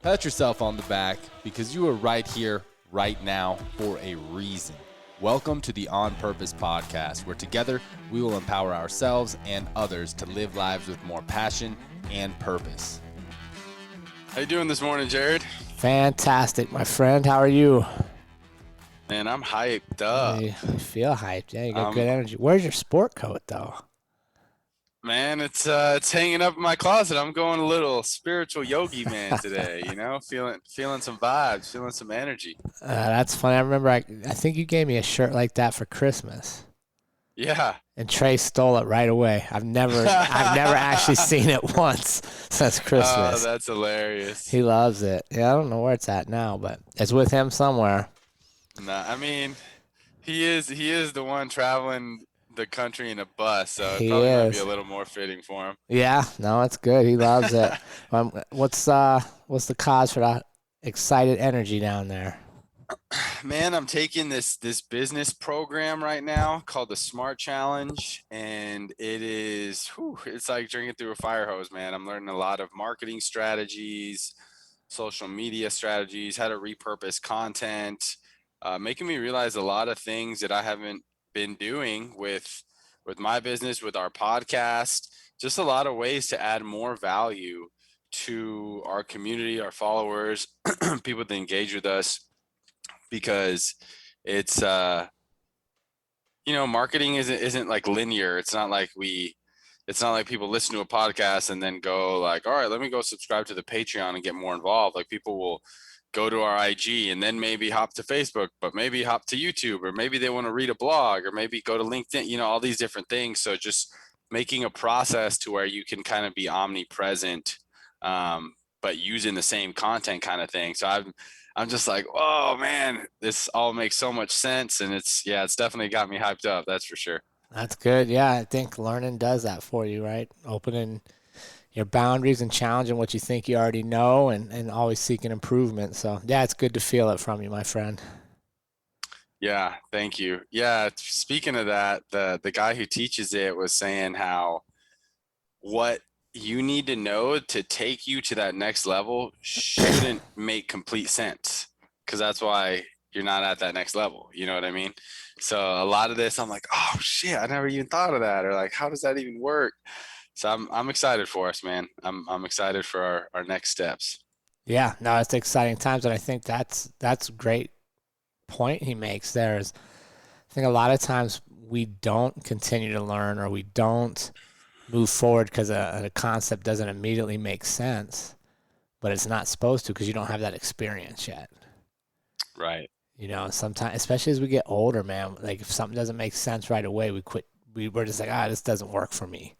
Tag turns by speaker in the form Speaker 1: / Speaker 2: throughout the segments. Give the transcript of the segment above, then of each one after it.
Speaker 1: Pat yourself on the back because you are right here, right now, for a reason. Welcome to the On Purpose podcast, where together we will empower ourselves and others to live lives with more passion and purpose.
Speaker 2: How you doing this morning, Jerrod?
Speaker 3: Fantastic, my friend. How are you?
Speaker 2: Man, I'm hyped up.
Speaker 3: You feel hyped. Yeah, you got good energy. Where's your sport coat, though?
Speaker 2: Man, it's hanging up in my closet. I'm going a little spiritual yogi man today, feeling some vibes, feeling some energy.
Speaker 3: That's funny. I remember I think you gave me a shirt like that for Christmas.
Speaker 2: Yeah.
Speaker 3: And Trey stole it right away. I've never actually seen it once since Christmas.
Speaker 2: Oh, that's hilarious.
Speaker 3: He loves it. Yeah, I don't know where it's at now, but it's with him somewhere.
Speaker 2: Nah, I mean, he is the one traveling the country in a bus, so it probably might be a little more fitting for him.
Speaker 3: Yeah, no, it's good. He loves it. What's the cause for that excited energy down there?
Speaker 2: Man, I'm taking this business program right now called the Smart Challenge, and it's like drinking through a fire hose, man. I'm learning a lot of marketing strategies, social media strategies, how to repurpose content, making me realize a lot of things that I haven't been doing with my business, with our podcast, just a lot of ways to add more value to our community, our followers, people that engage with us. Because it's marketing isn't like linear. It's not like people listen to a podcast and then go like, all right, let me go subscribe to the Patreon and get more involved. Like, people will go to our IG and then maybe hop to Facebook, but maybe hop to YouTube, or maybe they want to read a blog, or maybe go to LinkedIn, all these different things. So just making a process to where you can kind of be omnipresent, but using the same content kind of thing. So I'm just like, oh man, this all makes so much sense. And it's definitely got me hyped up. That's for sure.
Speaker 3: That's good. Yeah, I think learning does that for you, right? Opening your boundaries and challenging what you think you already know, and always seeking improvement. So yeah, it's good to feel it from you, my friend.
Speaker 2: Yeah, thank you. Yeah, speaking of that, the guy who teaches it was saying how what you need to know to take you to that next level shouldn't make complete sense, because that's why you're not at that next level. You know what I mean? So a lot of this, I'm like, oh shit, I never even thought of that, or like, how does that even work? So I'm excited for us, man. I'm excited for our next steps.
Speaker 3: Yeah, no, it's exciting times, and I think that's a great point he makes there. Is I think a lot of times we don't continue to learn, or we don't move forward because a concept doesn't immediately make sense, but it's not supposed to, because you don't have that experience yet.
Speaker 2: Right.
Speaker 3: Sometimes, especially as we get older, man, like if something doesn't make sense right away, we quit. We're just like, this doesn't work for me.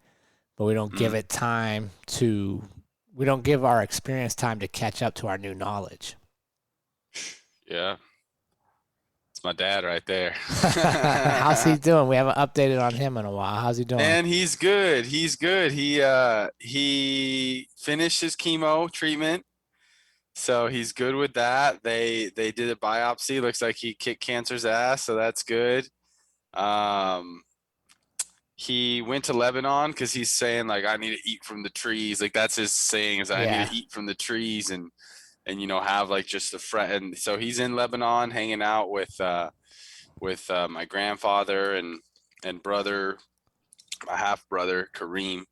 Speaker 3: But we don't give it time we don't give our experience time to catch up to our new knowledge.
Speaker 2: Yeah. My dad right there.
Speaker 3: How's he doing? We haven't updated on him in a while. How's he doing?
Speaker 2: And he's good. He finished his chemo treatment, so he's good with that. They did a biopsy. Looks like he kicked cancer's ass, so that's good. He went to Lebanon because he's saying, like, I need to eat from the trees. Like, that's his saying, is I need to eat from the trees and have like just the friend. And so he's in Lebanon hanging out with my grandfather and brother, my half brother Kareem,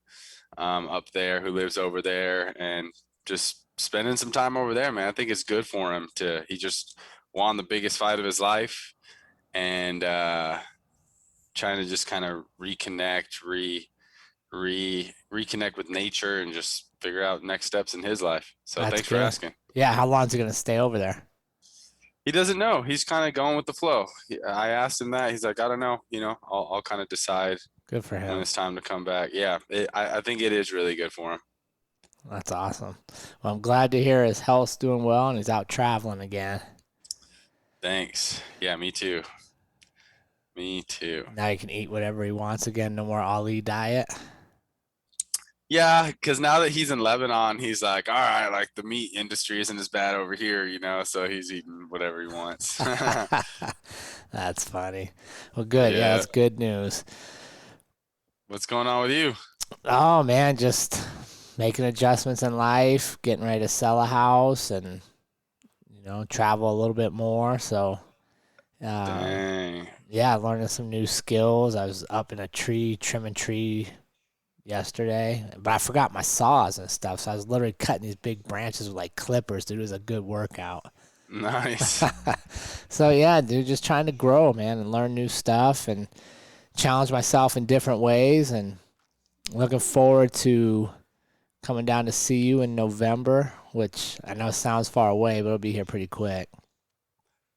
Speaker 2: up there, who lives over there, and just spending some time over there, man. I think it's good for him he just won the biggest fight of his life, and trying to just kind of reconnect with nature and just figure out next steps in his life. So that's thanks good. For asking.
Speaker 3: Yeah. How long is he going to stay over there?
Speaker 2: He doesn't know. He's kind of going with the flow. I asked him that. He's like, I don't know. I'll kind of decide.
Speaker 3: Good for him.
Speaker 2: When it's time to come back. Yeah. I think it is really good for him.
Speaker 3: That's awesome. Well, I'm glad to hear his health's doing well and he's out traveling again.
Speaker 2: Thanks. Yeah, me too. Me too.
Speaker 3: Now he can eat whatever he wants again. No more Ali diet.
Speaker 2: Yeah, because now that he's in Lebanon, he's like, all right, like the meat industry isn't as bad over here, so he's eating whatever he wants.
Speaker 3: That's funny. Well, good. Yeah, that's good news.
Speaker 2: What's going on with you?
Speaker 3: Oh, man, just making adjustments in life, getting ready to sell a house, and travel a little bit more. So,
Speaker 2: Dang.
Speaker 3: yeah, learning some new skills. I was up in a tree trimming tree yesterday, but I forgot my saws and stuff. So I was literally cutting these big branches with like clippers. Dude, it was a good workout.
Speaker 2: Nice.
Speaker 3: So yeah, dude, just trying to grow, man, and learn new stuff and challenge myself in different ways. And looking forward to coming down to see you in November, which I know sounds far away, but it'll be here pretty quick.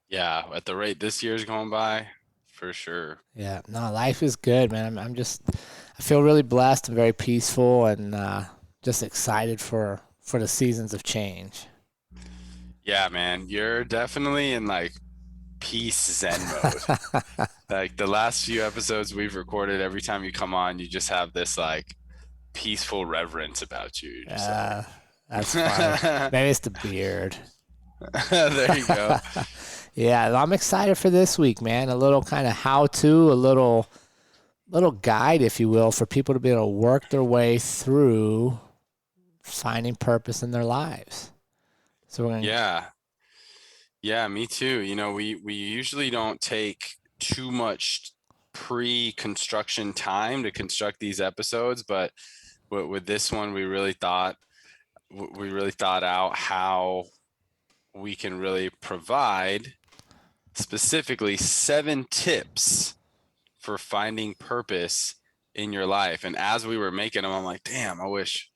Speaker 2: Yeah, at the rate this year's going by, for sure.
Speaker 3: Yeah, no, life is good, man. I feel really blessed and very peaceful, and just excited for the seasons of change.
Speaker 2: Yeah, man, you're definitely in like peace zen mode. Like the last few episodes we've recorded, every time you come on, you just have this like peaceful reverence about you. You're just
Speaker 3: That's funny. Maybe it's the beard.
Speaker 2: There you go.
Speaker 3: Yeah, I'm excited for this week, man. A little kind of how-to, a little guide, if you will, for people to be able to work their way through finding purpose in their lives. So we're gonna...
Speaker 2: Yeah, me too. We usually don't take too much pre-construction time to construct these episodes, but with this one, we really thought out how we can really provide specifically 7 tips for finding purpose in your life. And as we were making them, I'm like, damn, I wish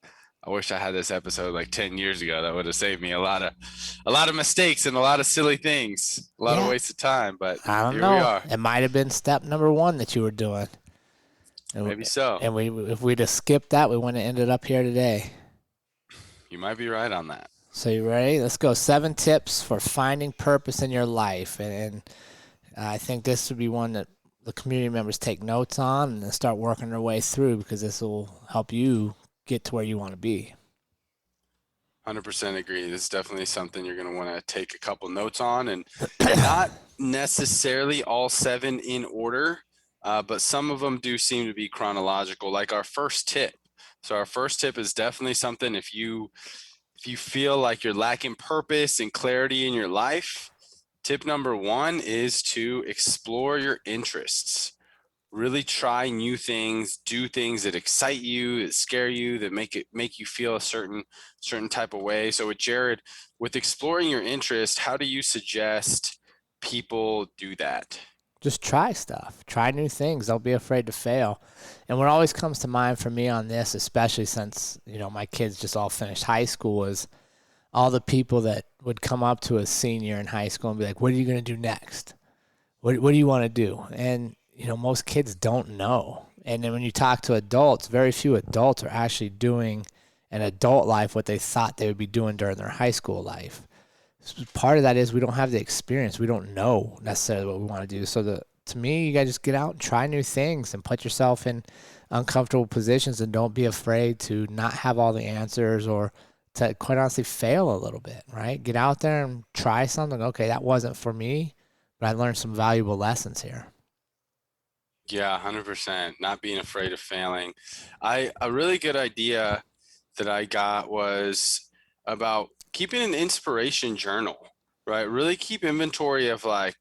Speaker 2: I had this episode like 10 years ago. That would have saved me a lot of mistakes and a lot of silly things, a lot of waste of time. But
Speaker 3: I don't
Speaker 2: here
Speaker 3: know.
Speaker 2: we are.
Speaker 3: It might have been step number 1 that you were doing.
Speaker 2: Maybe so.
Speaker 3: And if we'd have skipped that, we wouldn't have ended up here today.
Speaker 2: You might be right on that.
Speaker 3: So you ready? Let's go. 7 tips for finding purpose in your life. And I think this would be one that the community members take notes on and then start working their way through, because this will help you get to where you want to be.
Speaker 2: 100% agree. This is definitely something you're going to want to take a couple notes on, and not necessarily all 7 in order, but some of them do seem to be chronological, like our first tip. So our first tip is definitely something if you feel like you're lacking purpose and clarity in your life, tip number 1 is to explore your interests. Really try new things, do things that excite you, that scare you, that make you feel a certain type of way. So with Jerrod, with exploring your interest, how do you suggest people do that?
Speaker 3: Just try stuff. Try new things. Don't be afraid to fail. And what always comes to mind for me on this, especially since, my kids just all finished high school, is all the people that would come up to a senior in high school and be like, what are you going to do next? What do you want to do? And, most kids don't know. And then when you talk to adults, very few adults are actually doing an adult life what they thought they would be doing during their high school life. Part of that is we don't have the experience. We don't know necessarily what we want to do. So to me, you got to just get out and try new things and put yourself in uncomfortable positions, and don't be afraid to not have all the answers, or to quite honestly fail a little bit, right? Get out there and try something. Okay, that wasn't for me, but I learned some valuable lessons here.
Speaker 2: Yeah, 100%. Not being afraid of failing. A really good idea that I got was about keeping an inspiration journal, right? Really keep inventory of like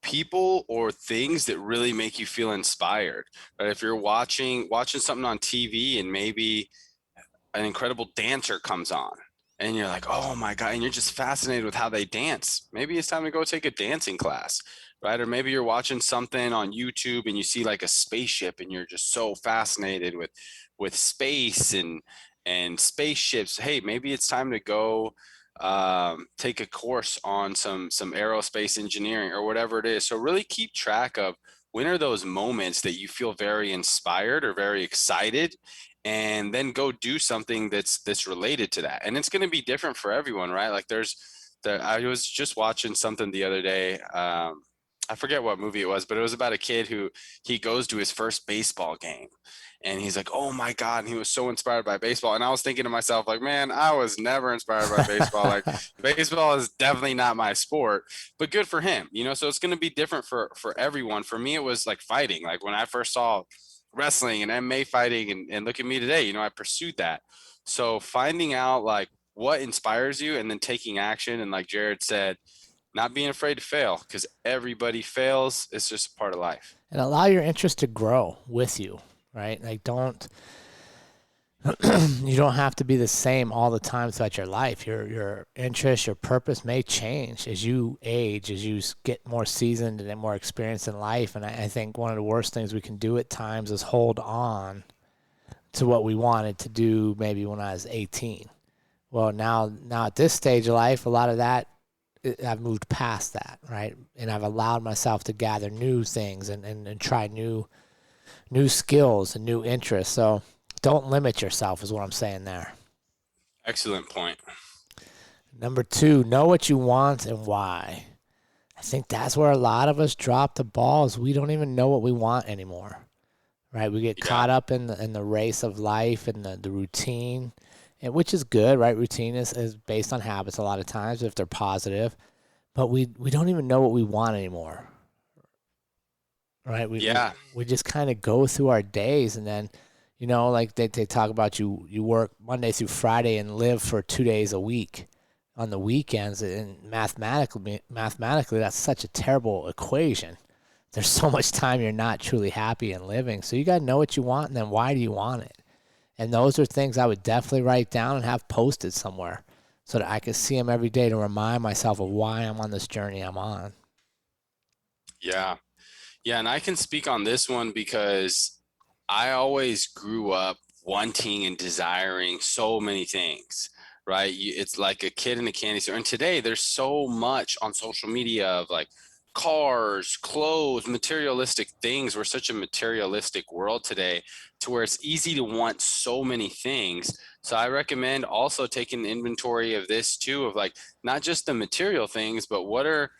Speaker 2: people or things that really make you feel inspired, right? If you're watching something on TV and maybe an incredible dancer comes on and you're like, oh my God, and you're just fascinated with how they dance, maybe it's time to go take a dancing class, right? Or maybe you're watching something on YouTube and you see like a spaceship and you're just so fascinated with space and spaceships. Hey, maybe it's time to go take a course on some aerospace engineering or whatever it is. So really keep track of when are those moments that you feel very inspired or very excited, and then go do something that's related to that. And it's going to be different for everyone, right? Like I was just watching something the other day. I forget what movie it was, but it was about a kid who he goes to his first baseball game. And he's like, oh my God. And he was so inspired by baseball. And I was thinking to myself, like, man, I was never inspired by baseball. Like, baseball is definitely not my sport, but good for him, so it's going to be different for everyone. For me, it was like fighting. Like when I first saw wrestling and MMA fighting, and look at me today, I pursued that. So finding out like what inspires you and then taking action. And like Jerrod said, not being afraid to fail, because everybody fails. It's just a part of life.
Speaker 3: And allow your interest to grow with you, right? Like you don't have to be the same all the time throughout your life. Your interest, your purpose may change as you age, as you get more seasoned and more experience in life. And I think one of the worst things we can do at times is hold on to what we wanted to do maybe when I was 18. Well, now at this stage of life, a lot of that, I've moved past that, right? And I've allowed myself to gather new things and try new skills and new interests. So don't limit yourself is what I'm saying there.
Speaker 2: Excellent point.
Speaker 3: Number 2, know what you want and why. I think that's where a lot of us drop the balls. We don't even know what we want anymore, right? We get caught up in the race of life and the routine, and which is good, right? Routine is based on habits a lot of times if they're positive, but we don't even know what we want anymore, right? We just kind of go through our days, and then, like they talk about you work Monday through Friday and live for 2 days a week on the weekends, and mathematically that's such a terrible equation. There's so much time you're not truly happy and living. So you got to know what you want, and then why do you want it? And those are things I would definitely write down and have posted somewhere so that I could see them every day to remind myself of why I'm on this journey I'm on.
Speaker 2: Yeah. Yeah. And I can speak on this one because I always grew up wanting and desiring so many things, right? It's like a kid in a candy store. And today there's so much on social media of like cars, clothes, materialistic things. We're such a materialistic world today to where it's easy to want so many things. So I recommend also taking inventory of this too, of like not just the material things, but what are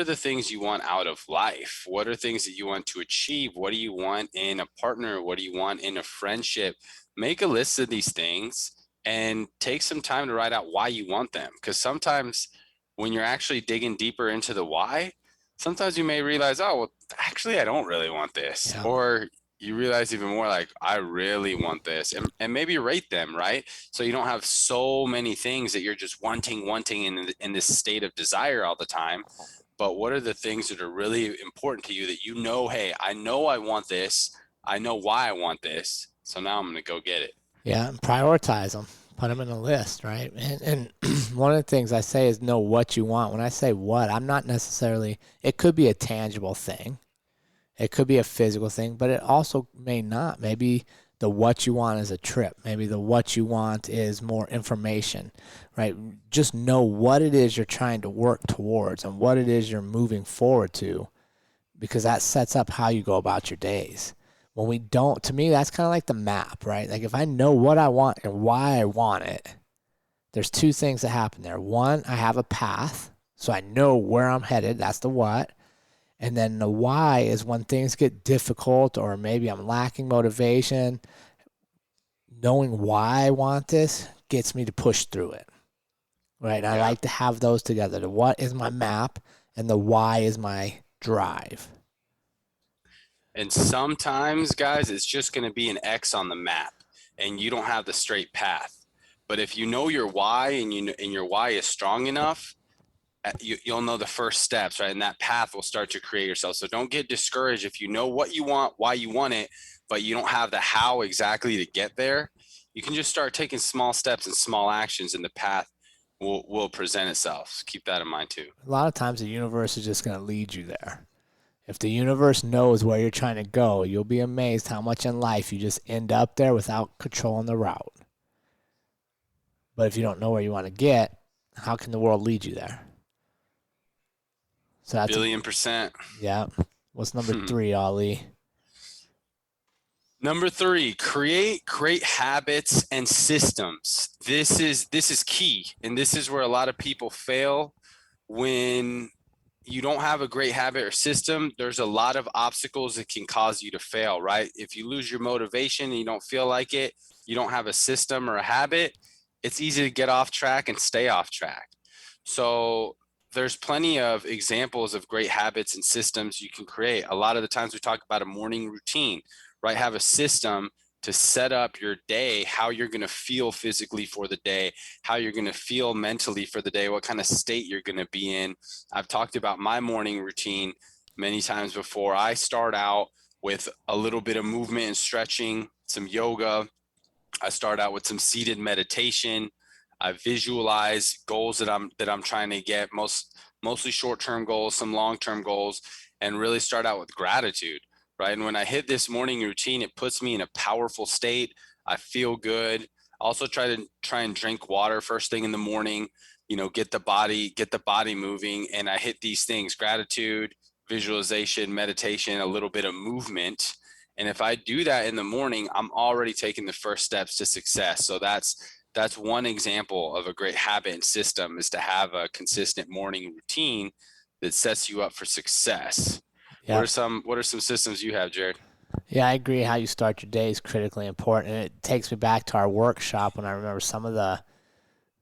Speaker 2: the things you want out of life? What are things that you want to achieve? What do you want in a partner? What do you want in a friendship? Make a list of these things and take some time to write out why you want them. Because sometimes when you're actually digging deeper into the why, sometimes you may realize, oh, well, actually, I don't really want this.
Speaker 3: Yeah.
Speaker 2: Or you realize even more like, I really want this. And maybe rate them, right? So you don't have so many things that you're just wanting in this state of desire all the time. But what are the things that are really important to you that hey, I know I want this. I know why I want this. So now I'm going to go get it.
Speaker 3: Yeah, and prioritize them. Put them in a list, right? And one of the things I say is know what you want. When I say what, I'm not necessarily, it could be a tangible thing. It could be a physical thing, but it also may not. Maybe the what you want is a trip. Maybe the what you want is more information, right? Just know what it is you're trying to work towards and what it is you're moving forward to, because that sets up how you go about your days. When we don't, to me, that's kind of like the map, right? Like if I know what I want and why I want it, there's 2 things that happen there. One, I have a path, so I know where I'm headed. That's the what. And then the why is when things get difficult or maybe I'm lacking motivation, knowing why I want this gets me to push through it, right? And I like to have those together. The what is my map and the why is my drive.
Speaker 2: And sometimes, guys, it's just going to be an X on the map and you don't have the straight path. But if you know your why and your why is strong enough, you'll know the first steps, right? And that path will start to create yourself. So don't get discouraged if you know what you want, why you want it, but you don't have the how exactly to get there. You can just start taking small steps and small actions, and the path will present itself. So keep that in mind too.
Speaker 3: A lot of times the universe is just going to lead you there. If the universe knows where you're trying to go, you'll be amazed how much in life you just end up there without controlling the route. But if you don't know where you want to get, how can the world lead you there? So that's
Speaker 2: $1,000,000,000%.
Speaker 3: Yeah. What's number 3, Ali?
Speaker 2: Number 3, create great habits and systems. This is key. And this is where a lot of people fail. When you don't have a great habit or system, there's a lot of obstacles that can cause you to fail, right? If you lose your motivation and you don't feel like it, you don't have a system or a habit, it's easy to get off track and stay off track. So there's plenty of examples of great habits and systems you can create. A lot of the times we talk about a morning routine, right? Have a system to set up your day, how you're going to feel physically for the day, how you're going to feel mentally for the day, what kind of state you're going to be in. I've talked about my morning routine many times before. I start out with a little bit of movement and stretching, some yoga. I start out with some seated meditation. I visualize goals that I'm trying to get, mostly short-term goals, some long-term goals, and really start out with gratitude, right? And when I hit this morning routine, it puts me in a powerful state. I feel good. Also try and drink water first thing in the morning, get the body moving. And I hit these things: gratitude, visualization, meditation, a little bit of movement. And if I do that in the morning, I'm already taking the first steps to success. So that's one example of a great habit and system, is to have a consistent morning routine that sets you up for success.
Speaker 3: Yeah.
Speaker 2: What are some systems you have, Jerrod?
Speaker 3: Yeah, I agree. How you start your day is critically important. And it takes me back to our workshop when I remember some of the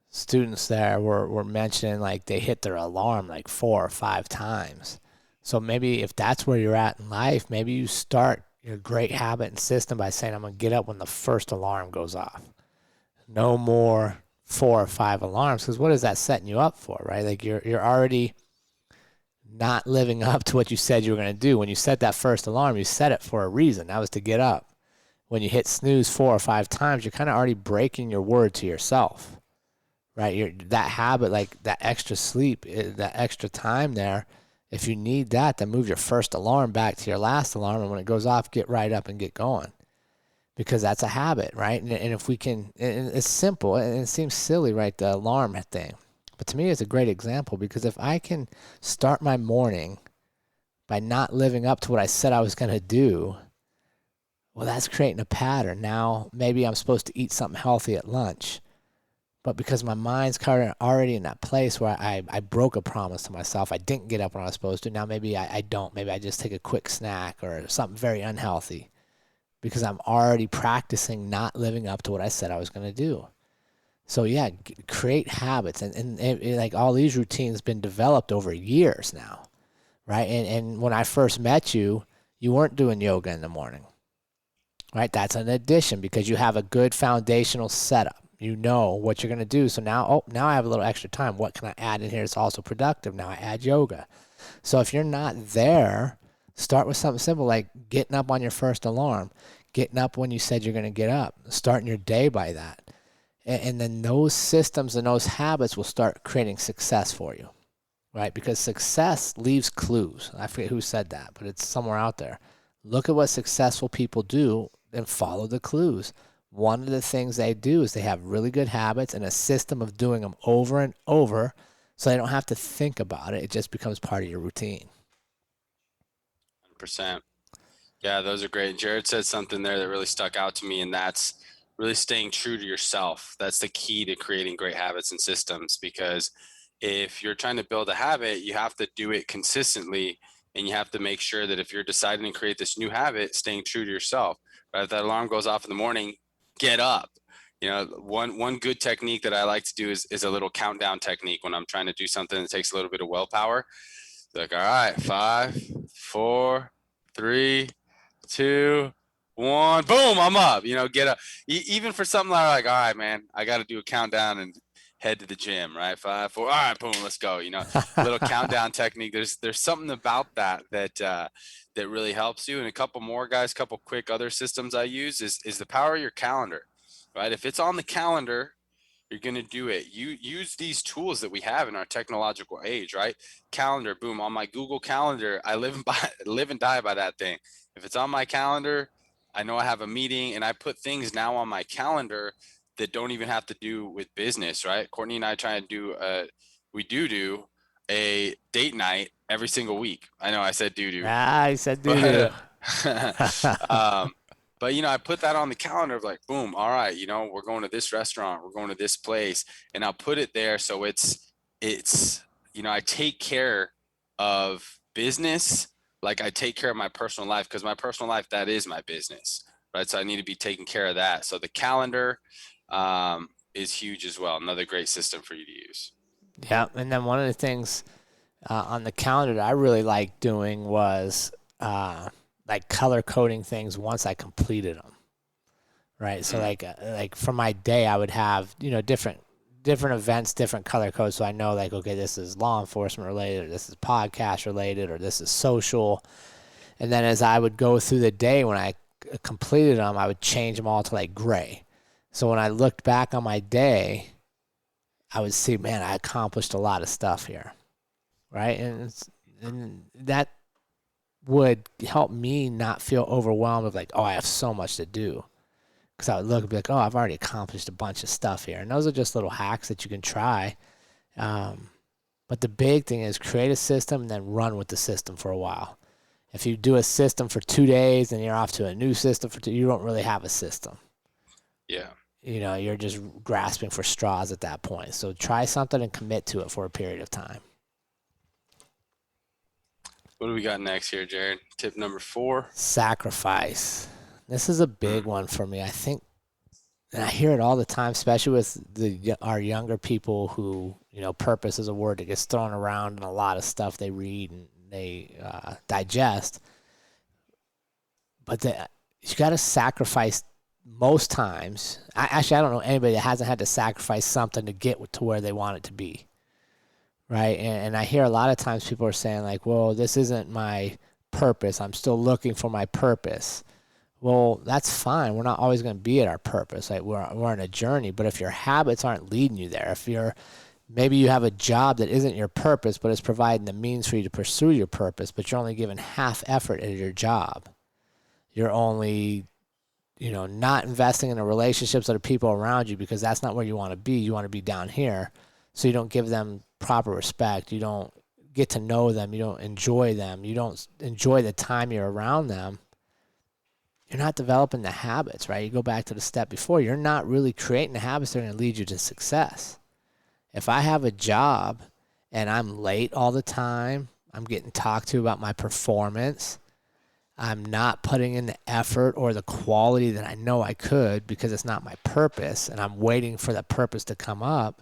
Speaker 3: students there were mentioning like they hit their alarm like 4 or 5 times. So maybe if that's where you're at in life, maybe you start your great habit and system by saying, I'm going to get up when the first alarm goes off. No more 4 or 5 alarms, because what is that setting you up for, right? Like you're already not living up to what you said you were going to do. When you set that first alarm, you set it for a reason. That was to get up. When you hit snooze 4 or 5 times, you're kind of already breaking your word to yourself, right? That habit, like that extra sleep, that extra time there, if you need that, then move your first alarm back to your last alarm. And when it goes off, get right up and get going, because that's a habit, right? And if we can, and it's simple and it seems silly, right? The alarm thing. But to me, it's a great example, because if I can start my morning by not living up to what I said I was going to do, well, that's creating a pattern. Now, maybe I'm supposed to eat something healthy at lunch, but because my mind's already in that place where I broke a promise to myself, I didn't get up when I was supposed to. Now maybe I don't. Maybe I just take a quick snack or something very unhealthy, because I'm already practicing not living up to what I said I was going to do. So yeah, create habits, and like all these routines been developed over years now, right? And when I first met you, you weren't doing yoga in the morning, right? That's an addition, because you have a good foundational setup. You know what you're going to do. So now I have a little extra time. What can I add in here that's also productive? Now I add yoga. So if you're not there, start with something simple like getting up on your first alarm, getting up when you said you're going to get up, starting your day by that. And then those systems and those habits will start creating success for you, right? Because success leaves clues. I forget who said that, but it's somewhere out there. Look at what successful people do and follow the clues. One of the things they do is they have really good habits and a system of doing them over and over, so they don't have to think about it. It just becomes part of your routine.
Speaker 2: 100%. Yeah, those are great. Jerrod said something there that really stuck out to me, and that's really staying true to yourself. That's the key to creating great habits and systems, because if you're trying to build a habit, you have to do it consistently, and you have to make sure that if you're deciding to create this new habit, staying true to yourself. Right? If that alarm goes off in the morning, get up. One good technique that I like to do is a little countdown technique when I'm trying to do something that takes a little bit of willpower. Like, all right, 5, 4, 3, 2, 1, boom, I'm up. Get up. Even for something like, all right, man, I got to do a countdown and head to the gym, right? 5, 4, all right, boom, let's go. A little countdown technique. There's something about that really helps you. And a couple more, guys, couple quick other systems I use is the power of your calendar, right? If it's on the calendar, you're going to do it. You use these tools that we have in our technological age, right? Calendar, boom, on my Google Calendar, I live and die by that thing. If it's on my calendar, I know I have a meeting, and I put things now on my calendar that don't even have to do with business, right? Courtney and I try and do a date night every single week. I know I said do.
Speaker 3: I said do.
Speaker 2: But I put that on the calendar of like, boom, all right, we're going to this restaurant, we're going to this place, and I'll put it there. So it's I take care of business like I take care of my personal life, because my personal life, that is my business, right? So I need to be taking care of that. So the calendar is huge as well. Another great system for you to use.
Speaker 3: Yeah, and then one of the things on the calendar that I really liked doing was like color coding things once I completed them. right? So like for my day, I would have, different events, different color codes. So I know like, okay, this is law enforcement related, or this is podcast related, or this is social. And then as I would go through the day, when I completed them, I would change them all to like gray. So when I looked back on my day, I would see, man, I accomplished a lot of stuff here, right? And that would help me not feel overwhelmed with like, oh, I have so much to do. Because I would look and be like, oh, I've already accomplished a bunch of stuff here. And those are just little hacks that you can try. But the big thing is create a system and then run with the system for a while. If you do a system for 2 days and you're off to a new system for 2, you don't really have a system.
Speaker 2: Yeah.
Speaker 3: You're just grasping for straws at that point. So try something and commit to it for a period of time.
Speaker 2: What do we got next here, Jerrod? Tip number 4.
Speaker 3: Sacrifice. This is a big one for me. I think, and I hear it all the time, especially with our younger people who, purpose is a word that gets thrown around in a lot of stuff they read and they digest. But you got to sacrifice most times. I don't know anybody that hasn't had to sacrifice something to get to where they want it to be. Right. And I hear a lot of times people are saying like, well, this isn't my purpose. I'm still looking for my purpose. Well, that's fine. We're not always going to be at our purpose. Like we're on a journey, but if your habits aren't leading you there, maybe you have a job that isn't your purpose, but it's providing the means for you to pursue your purpose, but you're only giving half effort at your job. You're only, not investing in the relationships of the people around you because that's not where you want to be. You want to be down here. So you don't give them proper respect. You don't get to know them. You don't enjoy them. You don't enjoy the time you're around them. You're not developing the habits, right? You go back to the step before. You're not really creating the habits that are going to lead you to success. If I have a job and I'm late all the time, I'm getting talked to about my performance, I'm not putting in the effort or the quality that I know I could because it's not my purpose, and I'm waiting for that purpose to come up,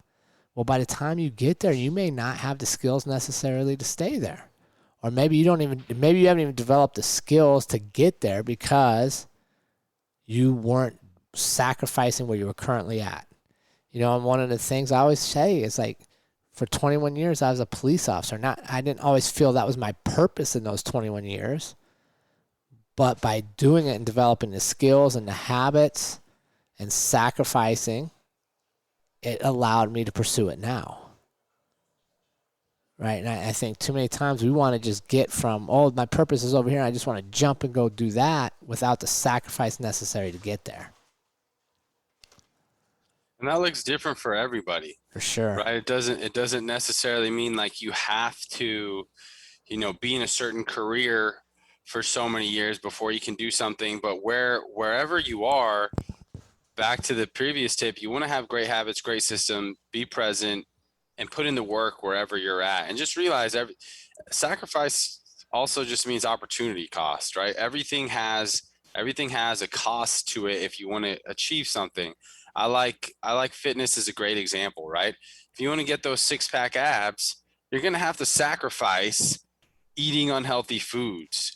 Speaker 3: well, by the time you get there, you may not have the skills necessarily to stay there. Or maybe you haven't even developed the skills to get there because you weren't sacrificing where you were currently at. And one of the things I always say is like, for 21 years, I was a police officer. I didn't always feel that was my purpose in those 21 years. But by doing it and developing the skills and the habits and sacrificing, it allowed me to pursue it now. Right? And I think too many times we want to just get from, oh, my purpose is over here, and I just want to jump and go do that without the sacrifice necessary to get there.
Speaker 2: And that looks different for everybody.
Speaker 3: For sure.
Speaker 2: Right? It doesn't necessarily mean like you have to, be in a certain career for so many years before you can do something. But wherever you are, back to the previous tip, you want to have great habits, great system, be present, and put in the work wherever you're at. And just realize sacrifice also just means opportunity cost, right? Everything has a cost to it if you want to achieve something. I like fitness as a great example, right? If you want to get those 6-pack abs, you're going to have to sacrifice eating unhealthy foods.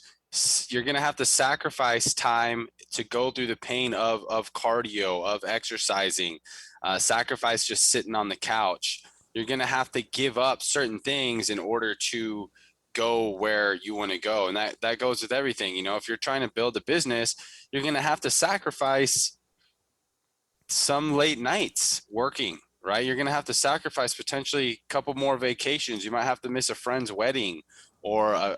Speaker 2: You're going to have to sacrifice time to go through the pain of cardio, of exercising, sacrifice just sitting on the couch. You're going to have to give up certain things in order to go where you want to go. And that goes with everything. If you're trying to build a business, you're going to have to sacrifice some late nights working, right? You're going to have to sacrifice potentially a couple more vacations. You might have to miss a friend's wedding or,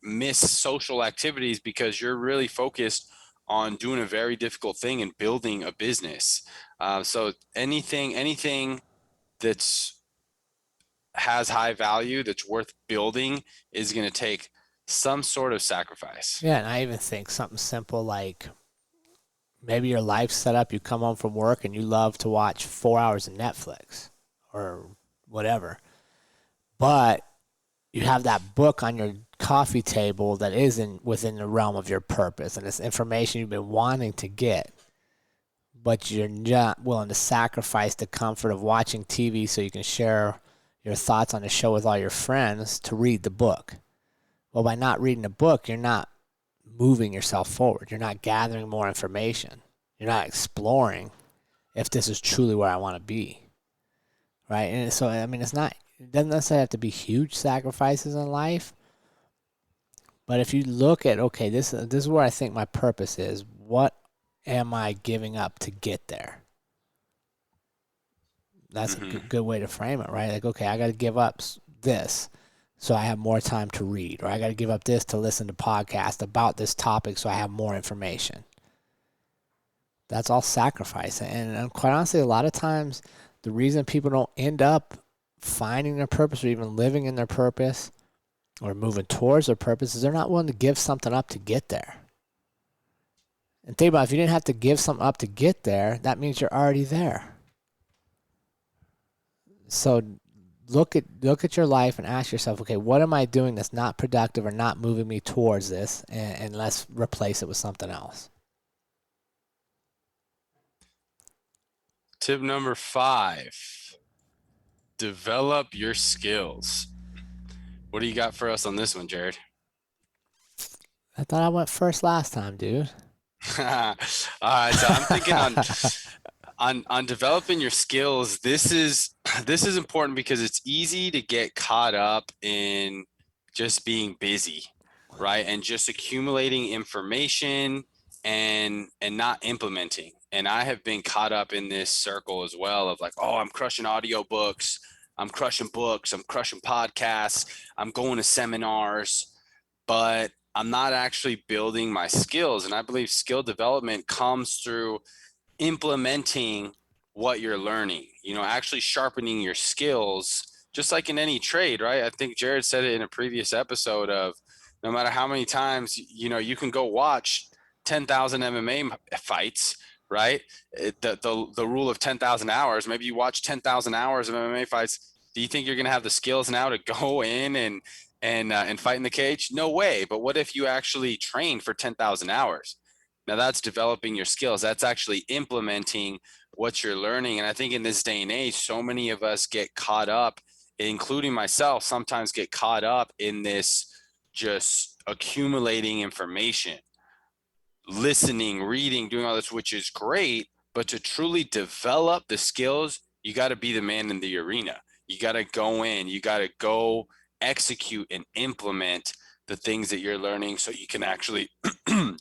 Speaker 2: miss social activities because you're really focused on doing a very difficult thing and building a business. So anything that's has high value, that's worth building, is going to take some sort of sacrifice.
Speaker 3: Yeah, and I even think something simple like maybe your life's set up, you come home from work and you love to watch 4 hours of Netflix or whatever. But you have that book on your coffee table that isn't within the realm of your purpose, and it's information you've been wanting to get, but you're not willing to sacrifice the comfort of watching TV so you can share your thoughts on the show with all your friends to read the book. Well, by not reading the book, you're not moving yourself forward. You're not gathering more information. You're not exploring if this is truly where I want to be, right? And so, I mean, it doesn't necessarily have to be huge sacrifices in life, but if you look at, okay, this is where I think my purpose is. What am I giving up to get there? That's a good way to frame it, right? Like, okay, I got to give up this so I have more time to read, or I got to give up this to listen to podcasts about this topic so I have more information. That's all sacrifice. And quite honestly, a lot of times the reason people don't end up finding their purpose or even living in their purpose or moving towards their purpose is they're not willing to give something up to get there. And think about it, if you didn't have to give something up to get there, that means you're already there. So look at your life and ask yourself, okay, what am I doing that's not productive or not moving me towards this, and let's replace it with something else.
Speaker 2: Tip number 5, develop your skills. What do you got for us on this one, Jerrod?
Speaker 3: I thought I went first last time, dude.
Speaker 2: All right, so I'm thinking on developing your skills. This is important because it's easy to get caught up in just being busy, right? And just accumulating information and not implementing. And I have been caught up in this circle as well of like, oh, I'm crushing audiobooks, I'm crushing books, I'm crushing podcasts, I'm going to seminars, but I'm not actually building my skills. And I believe skill development comes through implementing what you're learning, actually sharpening your skills, just like in any trade, right? I think Jerrod said it in a previous episode of no matter how many times, you can go watch 10,000 MMA fights, right? The rule of 10,000 hours, maybe you watch 10,000 hours of MMA fights. Do you think you're going to have the skills now to go in and fight in the cage? No way. But what if you actually train for 10,000 hours? Now that's developing your skills. That's actually implementing what you're learning. And I think in this day and age, so many of us get caught up, including myself, sometimes get caught up in this just accumulating information, listening, reading, doing all this, which is great. But to truly develop the skills, you got to be the man in the arena. You got to go in, you got to go execute and implement the things that you're learning so you can actually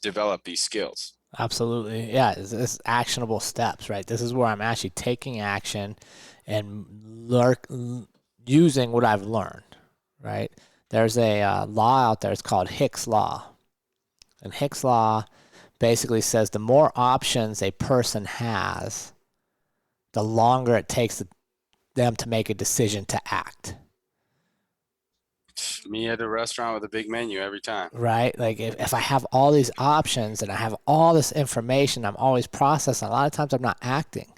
Speaker 2: develop these skills.
Speaker 3: Absolutely. Yeah, it's actionable steps, right? This is where I'm actually taking action and using what I've learned, right? There's a law out there, it's called Hick's Law. And Hick's Law basically says the more options a person has, the longer it takes them to make a decision to act.
Speaker 2: Me at a restaurant with a big menu every time.
Speaker 3: Right? Like if I have all these options and I have all this information, I'm always processing. A lot of times I'm not acting.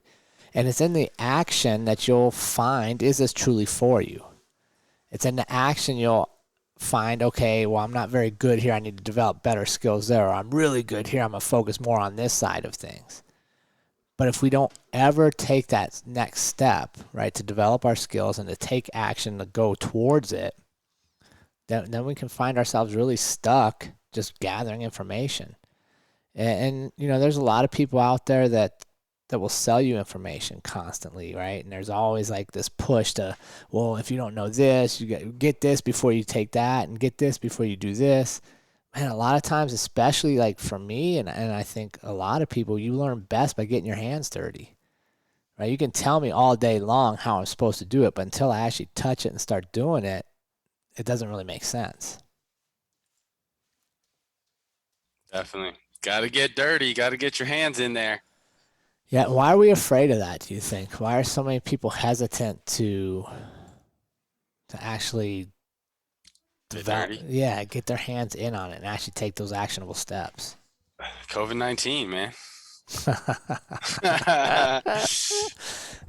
Speaker 3: And it's in the action that you'll find, is this truly for you? It's in the action you'll find, okay, well, I'm not very good here. I need to develop better skills there. Or I'm really good here. I'm going to focus more on this side of things. But if we don't ever take that next step, right, to develop our skills and to take action to go towards it, then we can find ourselves really stuck just gathering information. And there's a lot of people out there that will sell you information constantly, right? And there's always like this push to, well, if you don't know this, you get this before you take that, and get this before you do this. Man, a lot of times, especially like for me, and I think a lot of people, you learn best by getting your hands dirty, right? You can tell me all day long how I'm supposed to do it, but until I actually touch it and start doing it, it doesn't really make sense.
Speaker 2: Definitely. Got to get dirty. Got to get your hands in there.
Speaker 3: Yeah. Why are we afraid of that, do you think? Why are so many people hesitant to actually get their hands in on it and actually take those actionable steps?
Speaker 2: COVID-19, man.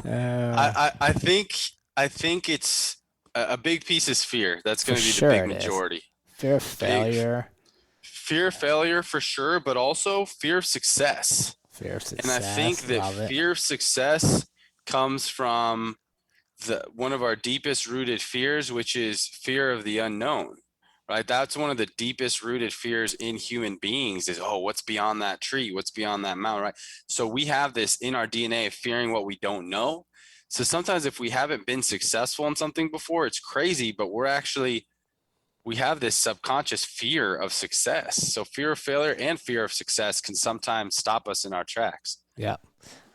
Speaker 2: I think it's a big piece is fear. That's going to be the big majority.
Speaker 3: Fear of failure.
Speaker 2: Fear of failure for sure, but also fear of success.
Speaker 3: Fear of success.
Speaker 2: And I think that fear of success comes from one of our deepest rooted fears, which is fear of the unknown, right? That's one of the deepest rooted fears in human beings is, oh, what's beyond that tree? What's beyond that mountain, right? So we have this in our DNA of fearing what we don't know. So sometimes if we haven't been successful in something before, it's crazy, but we have this subconscious fear of success. So fear of failure and fear of success can sometimes stop us in our tracks.
Speaker 3: Yep.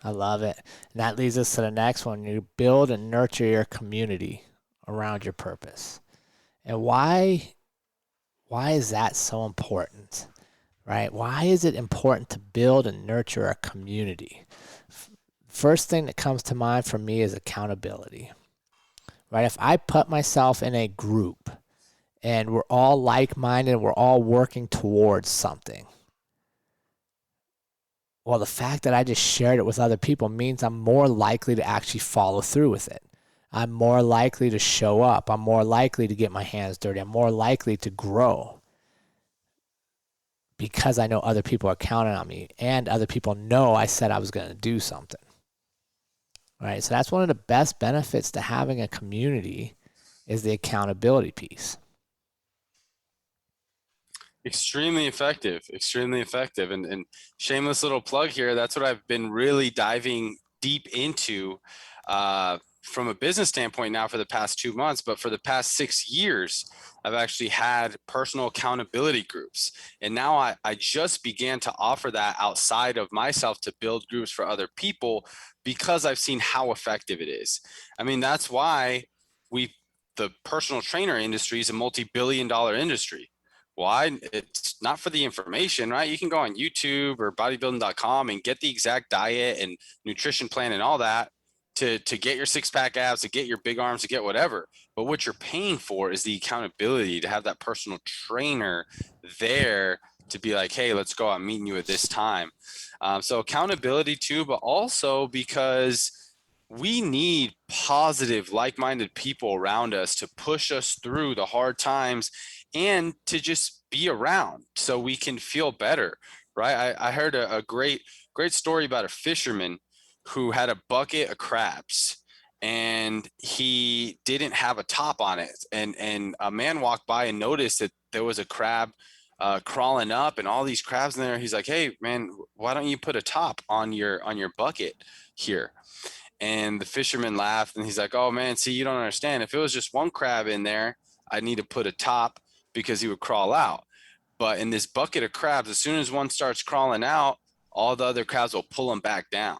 Speaker 3: I love it. And that leads us to the next one. You build and nurture your community around your purpose. And why is that so important? Right? Why is it important to build and nurture a community? First thing that comes to mind for me is accountability. Right? If I put myself in a group and we're all like-minded, we're all working towards something, well, the fact that I just shared it with other people means I'm more likely to actually follow through with it. I'm more likely to show up. I'm more likely to get my hands dirty. I'm more likely to grow because I know other people are counting on me and other people know I said I was going to do something. Right? So that's one of the best benefits to having a community is the accountability piece.
Speaker 2: Extremely effective. And shameless little plug here. That's what I've been really diving deep into from a business standpoint now for the past 2 months, but for the past 6 years, I've actually had personal accountability groups. And now I just began to offer that outside of myself to build groups for other people because I've seen how effective it is. I mean, that's why the personal trainer industry is a multi-billion-dollar industry. Why? It's not for the information, right? You can go on YouTube or bodybuilding.com and get the exact diet and nutrition plan and all that to get your six-pack abs, to get your big arms, to get whatever. But what you're paying for is the accountability to have that personal trainer there to be like, hey, let's go. I'm meeting you at this time. So accountability too, but also because we need positive, like-minded people around us to push us through the hard times and to just be around so we can feel better, right? I heard a great story about a fisherman who had a bucket of crabs and he didn't have a top on it. And a man walked by and noticed that there was a crab crawling up and all these crabs in there. He's like, hey man, why don't you put a top on your bucket here? And the fisherman laughed and he's like, oh man, see, you don't understand. If it was just one crab in there, I'd need to put a top because he would crawl out. But in this bucket of crabs, as soon as one starts crawling out, all the other crabs will pull them back down.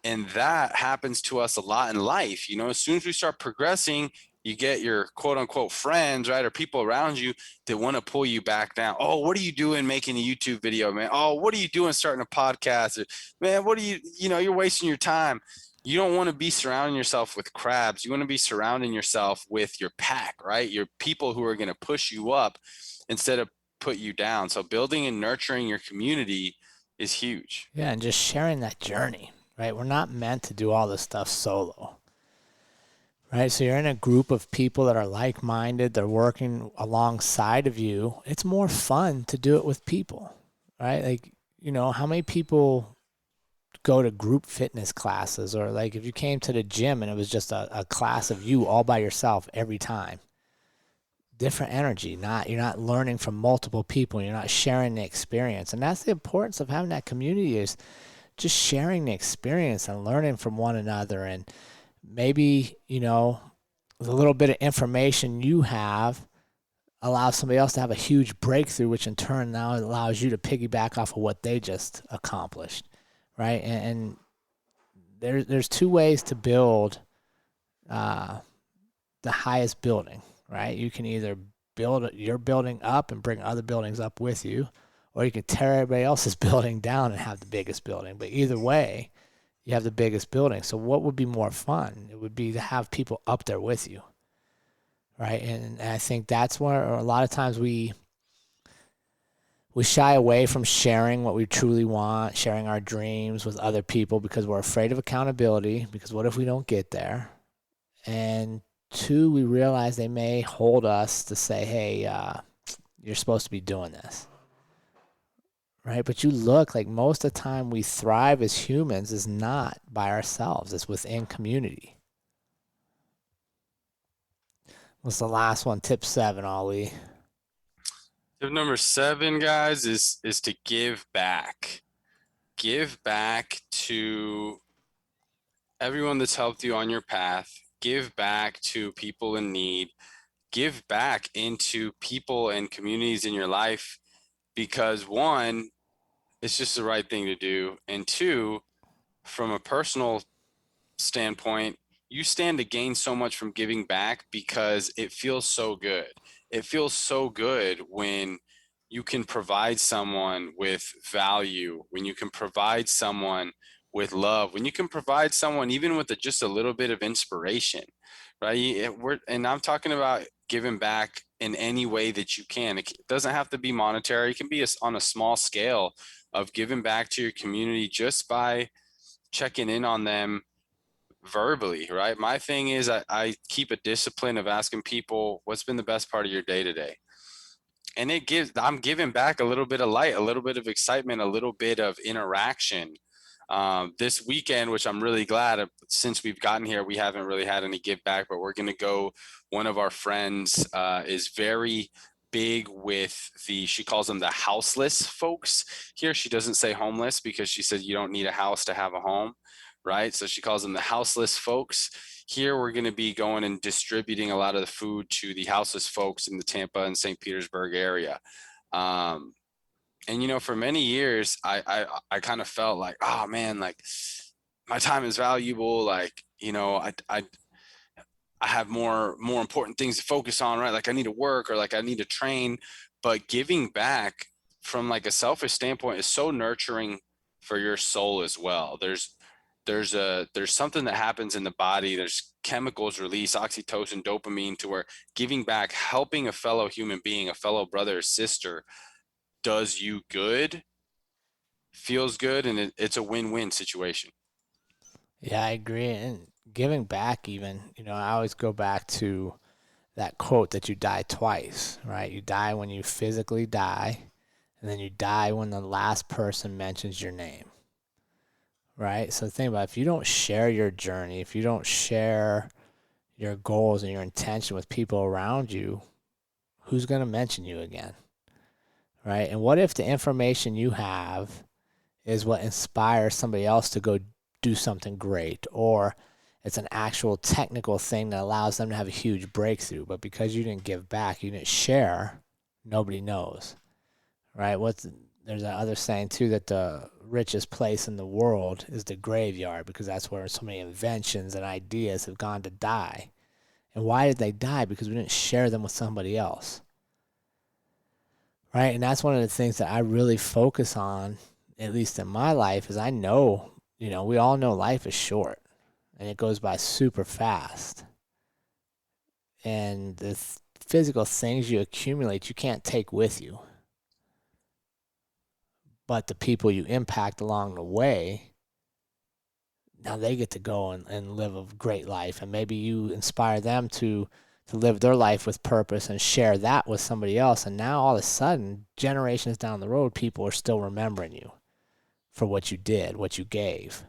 Speaker 2: And that happens to us a lot in life. You know, as soon as we start progressing, you get your quote unquote friends, right? Or people around you that want to pull you back down. Oh, what are you doing making a YouTube video, man? Oh, what are you doing starting a podcast? Man, what are you're wasting your time. You don't want to be surrounding yourself with crabs. You want to be surrounding yourself with your pack, right? Your people who are going to push you up instead of put you down. So building and nurturing your community is huge.
Speaker 3: Yeah, and just sharing that journey, right? We're not meant to do all this stuff solo, right? So you're in a group of people that are like-minded. They're working alongside of you. It's more fun to do it with people, right? Like, you know, how many people go to group fitness classes, or like if you came to the gym and it was just a class of you all by yourself every time? Different energy. You're not learning from multiple people. You're not sharing the experience. And that's the importance of having that community, is just sharing the experience and learning from one another. And maybe, you know, the little bit of information you have allows somebody else to have a huge breakthrough, which in turn now allows you to piggyback off of what they just accomplished, right? And there's two ways to build the highest building, right? You can either build your building up and bring other buildings up with you, or you can tear everybody else's building down and have the biggest building. But either way, you have the biggest building. So what would be more fun? It would be to have people up there with you, right? And I think that's where a lot of times we shy away from sharing what we truly want, sharing our dreams with other people, because we're afraid of accountability, because what if we don't get there? And two, we realize they may hold us to say, hey, you're supposed to be doing this, right? But you look, like most of the time we thrive as humans is not by ourselves. It's within community. What's the last one? Tip 7, Ollie.
Speaker 2: Tip number 7, guys, is to give back. Give back to everyone that's helped you on your path. Give back to people in need. Give back into people and communities in your life because one, it's just the right thing to do. And two, from a personal standpoint, you stand to gain so much from giving back because it feels so good. It feels so good when you can provide someone with value, when you can provide someone with love, when you can provide someone even with just a little bit of inspiration, right? And I'm talking about giving back in any way that you can. It doesn't have to be monetary. It can be on a small scale of giving back to your community just by checking in on them verbally, right? My thing is I keep a discipline of asking people, what's been the best part of your day today? And I'm giving back a little bit of light, a little bit of excitement, a little bit of interaction. This weekend, which I'm really glad of, since we've gotten here, we haven't really had any give back, but we're going to go. One of our friends is very big with she calls them the houseless folks here. She doesn't say homeless because she said you don't need a house to have a home, right? So she calls them the houseless folks. Here we're going to be going and distributing a lot of the food to the houseless folks in the Tampa and St. Petersburg area. And for many years, I kind of felt like, oh man, like my time is valuable. Like, I have more important things to focus on, right? Like I need to work or like I need to train, but giving back from like a selfish standpoint is so nurturing for your soul as well. There's something that happens in the body. There's chemicals released, oxytocin, dopamine, to where giving back, helping a fellow human being, a fellow brother or sister, does you good, feels good, and it's a win-win situation.
Speaker 3: Yeah, I agree. And giving back, even, I always go back to that quote that you die twice, right? You die when you physically die, and then you die when the last person mentions your name, right? So think about it. If you don't share your journey, if you don't share your goals and your intention with people around you, who's going to mention you again, right? And what if the information you have is what inspires somebody else to go do something great, or it's an actual technical thing that allows them to have a huge breakthrough, but because you didn't give back, you didn't share, nobody knows, right? There's that other saying too, that the richest place in the world is the graveyard, because that's where so many inventions and ideas have gone to die. And why did they die? Because we didn't share them with somebody else, right? And that's one of the things that I really focus on, at least in my life, is I know, we all know life is short and it goes by super fast. And the physical things you accumulate, you can't take with you. But the people you impact along the way, now they get to go and live a great life. And maybe you inspire them to live their life with purpose and share that with somebody else. And now all of a sudden, generations down the road, people are still remembering you for what you did, what you gave.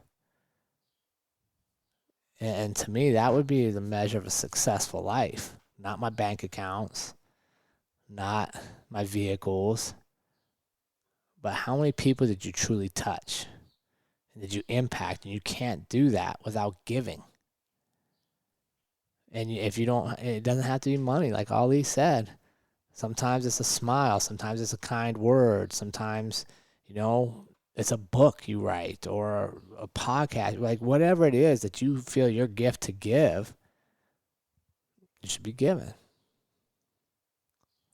Speaker 3: And to me, that would be the measure of a successful life. Not my bank accounts, not my vehicles, but how many people did you truly touch? And did you impact? And you can't do that without giving. And if you don't, it doesn't have to be money, like Ali said. Sometimes it's a smile. Sometimes it's a kind word. Sometimes, it's a book you write or a podcast, like whatever it is that you feel your gift to give, you should be given.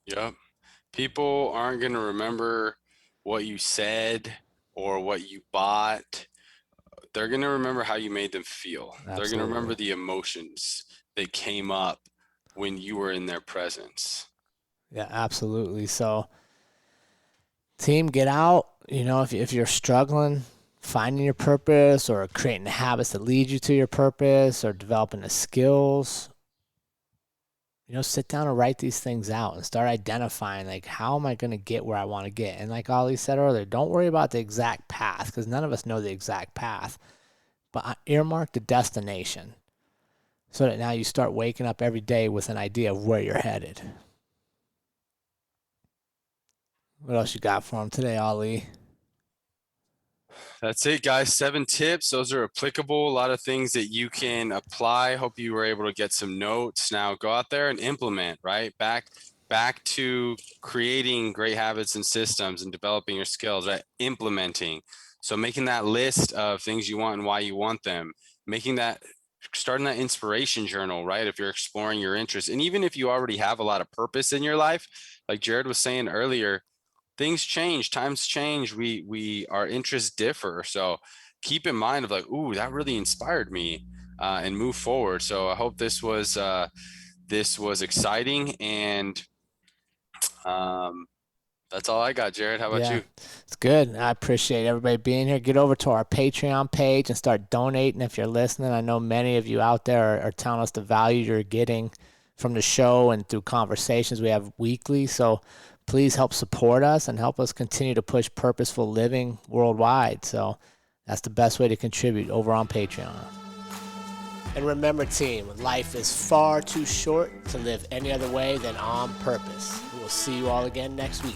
Speaker 2: Yep. People aren't going to remember what you said or what you bought. They're going to remember how you made them feel.
Speaker 3: Absolutely.
Speaker 2: They're going to remember the emotions that came up when you were in their presence.
Speaker 3: Yeah, absolutely. So, team, get out. If you're struggling, finding your purpose or creating the habits that lead you to your purpose or developing the skills, sit down and write these things out and start identifying, like, how am I going to get where I want to get? And like Ali said earlier, don't worry about the exact path, because none of us know the exact path, but earmark the destination so that now you start waking up every day with an idea of where you're headed. What else you got for him today, Ali?
Speaker 2: That's it, guys. 7 tips. Those are applicable. A lot of things that you can apply. Hope you were able to get some notes. Now go out there and implement, right? Back to creating great habits and systems and developing your skills, right? Implementing. So making that list of things you want and why you want them, starting that inspiration journal, right? If you're exploring your interests, and even if you already have a lot of purpose in your life, like Jerrod was saying earlier, things change, times change. Our interests differ. So keep in mind of like, ooh, that really inspired me, and move forward. So I hope this was exciting, and that's all I got, Jerrod. How about you?
Speaker 3: It's good. I appreciate everybody being here. Get over to our Patreon page and start donating if you're listening. I know many of you out there are telling us the value you're getting from the show and through conversations we have weekly. So please help support us and help us continue to push purposeful living worldwide. So that's the best way to contribute over on Patreon. And remember, team, life is far too short to live any other way than on purpose. We will see you all again next week.